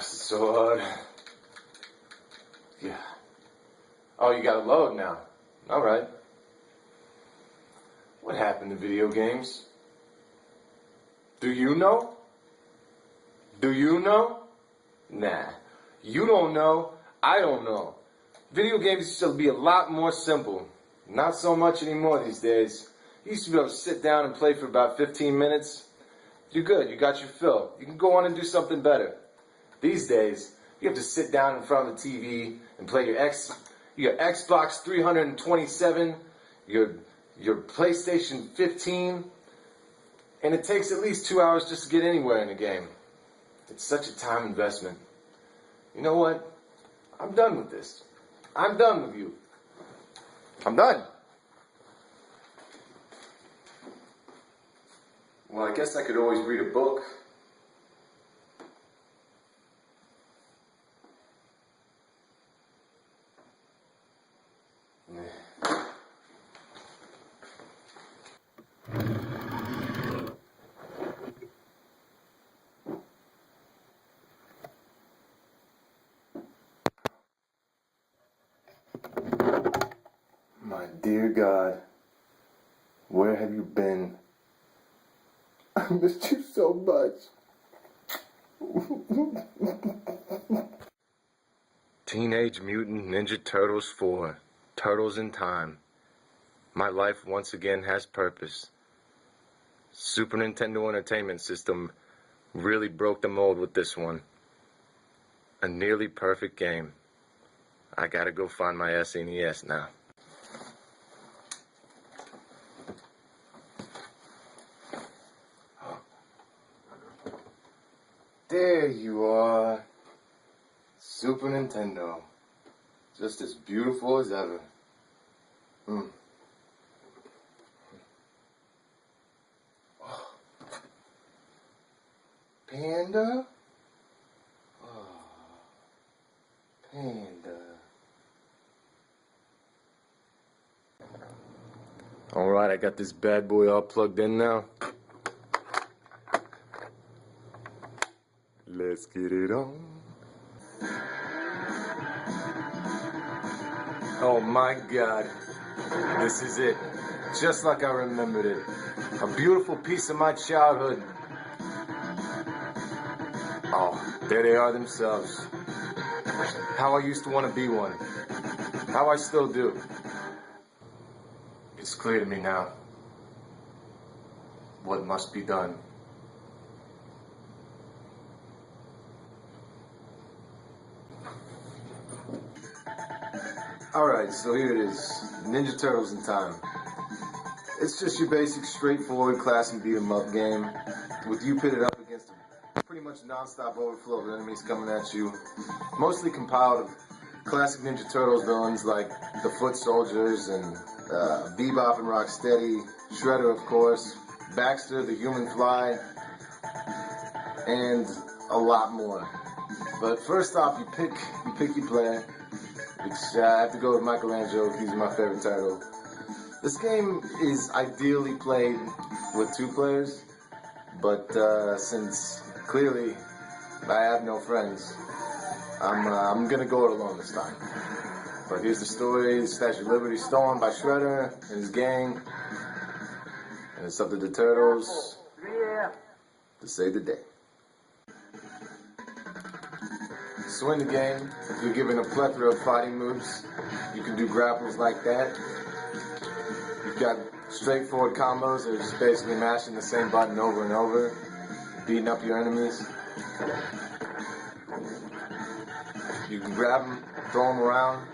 So, yeah. Oh, you gotta load now. Alright. What happened to video games? Do you know? Do you know? Nah. You don't know. I don't know. Video games used to be a lot more simple. Not so much anymore these days. You used to be able to sit down and play for about 15 minutes. You're good. You got your fill. You can go on and do something better. These days, you have to sit down in front of the TV and play your Xbox 327, your PlayStation 15, and it takes at least 2 hours just to get anywhere in a game. It's such a time investment. You know what? I'm done with this. I'm done with you. I'm done. Well, I guess I could always read a book. My dear God, where have you been? I missed you so much. Teenage Mutant Ninja Turtles 4, Turtles in Time. My life once again has purpose. Super Nintendo Entertainment System really broke the mold with this one. A nearly perfect game. I gotta go find my SNES now. There you are. Super Nintendo. Just as beautiful as ever. Oh. Panda? Oh. Panda. Alright, I got this bad boy all plugged in now. Let's get it on. Oh my God. This is it. Just like I remembered it. A beautiful piece of my childhood. Oh, there they are themselves. How I used to want to be one. How I still do. It's clear to me now what must be done. Alright, so here it is. Ninja Turtles in Time. It's just your basic, straightforward, classic beat-em-up game with you pitted up against a pretty much non-stop overflow of enemies coming at you. Mostly compiled of classic Ninja Turtles villains like the Foot Soldiers and Bebop and Rocksteady, Shredder of course, Baxter, the Human Fly, and a lot more. But first off, you pick your player. Which I have to go with Michelangelo. He's my favorite title. This game is ideally played with 2 players, but since clearly I have no friends, I'm gonna go it alone this time. But here's the story: the Statue of Liberty stolen by Shredder and his gang, and it's up to the Turtles to save the day. So in the game, you're given a plethora of fighting moves. You can do grapples like that. You've got straightforward combos that are just basically mashing the same button over and over, beating up your enemies. You can grab them, throw them around.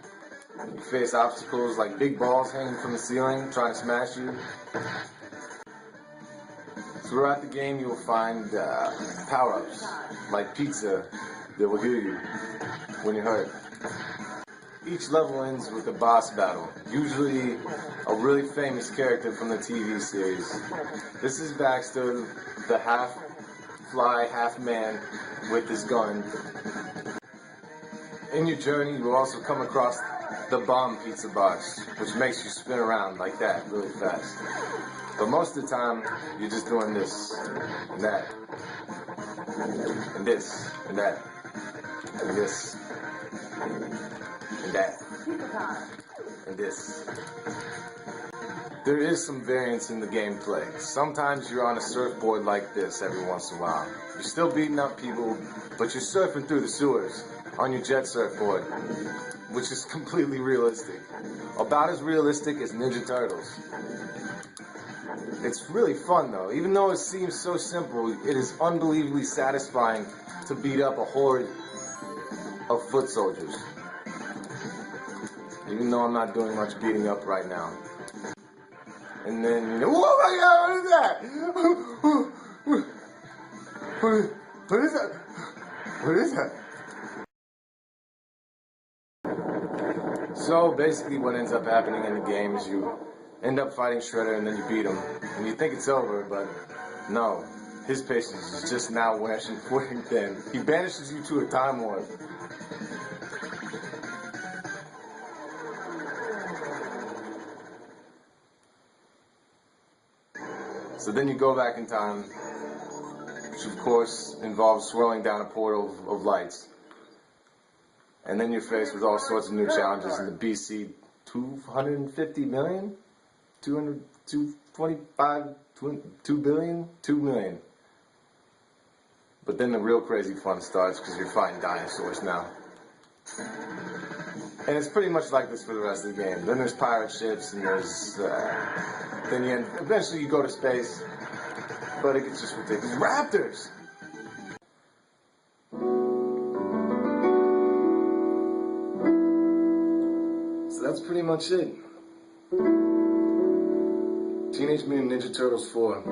You face obstacles like big balls hanging from the ceiling, trying to smash you. Throughout the game, you will find power-ups like pizza that will heal you when you're hurt. Each level ends with a boss battle, usually a really famous character from the TV series. This is Baxter, the half-fly, half-man with his gun. In your journey, you will also come across the bomb pizza box, which makes you spin around like that really fast. But most of the time, you're just doing this and that, and this and that. and this, and that, and this. There is some variance in the gameplay. Sometimes you're on a surfboard like this every once in a while. You're still beating up people, but you're surfing through the sewers on your jet surfboard, which is completely realistic. About as realistic as Ninja Turtles. It's really fun though. Even though it seems so simple, it is unbelievably satisfying to beat up a horde of foot soldiers. Even though I'm not doing much beating up right now. And then, you know, oh my god, what is that? What is that? What is that? So basically what ends up happening in the game is you end up fighting Shredder and then you beat him. And you think it's over, but no. His patience is just now wearing thin. He banishes you to a time warp. So then you go back in time, which of course involves swirling down a portal of lights. And then you're faced with all sorts of new challenges in the BC 250 million? 200, 225, 2 billion? 2 million. But then the real crazy fun starts because you're fighting dinosaurs now. And it's pretty much like this for the rest of the game. Then there's pirate ships and there's... then eventually you go to space, but it gets just ridiculous. Raptors! So that's pretty much it. Teenage Mutant Ninja Turtles 4.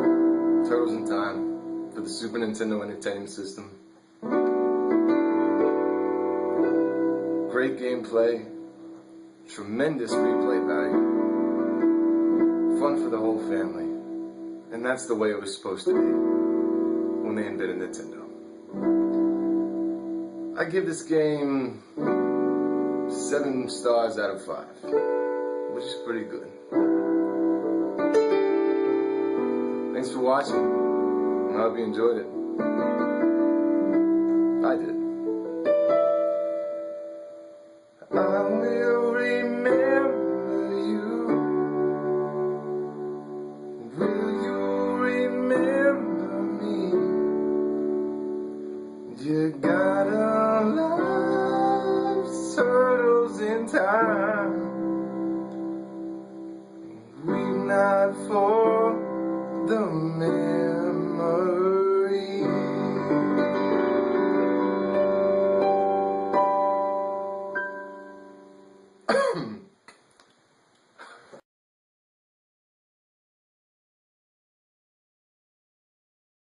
Turtles in Time for the Super Nintendo Entertainment System. Great gameplay, tremendous replay value. Fun for the whole family. And that's the way it was supposed to be when they invented Nintendo. I give this game 7 stars out of 5, which is pretty good. Thanks for watching. I hope you enjoyed it. I did. I will remember you. Will you remember me? You gotta love turtles in time. We're not for the man.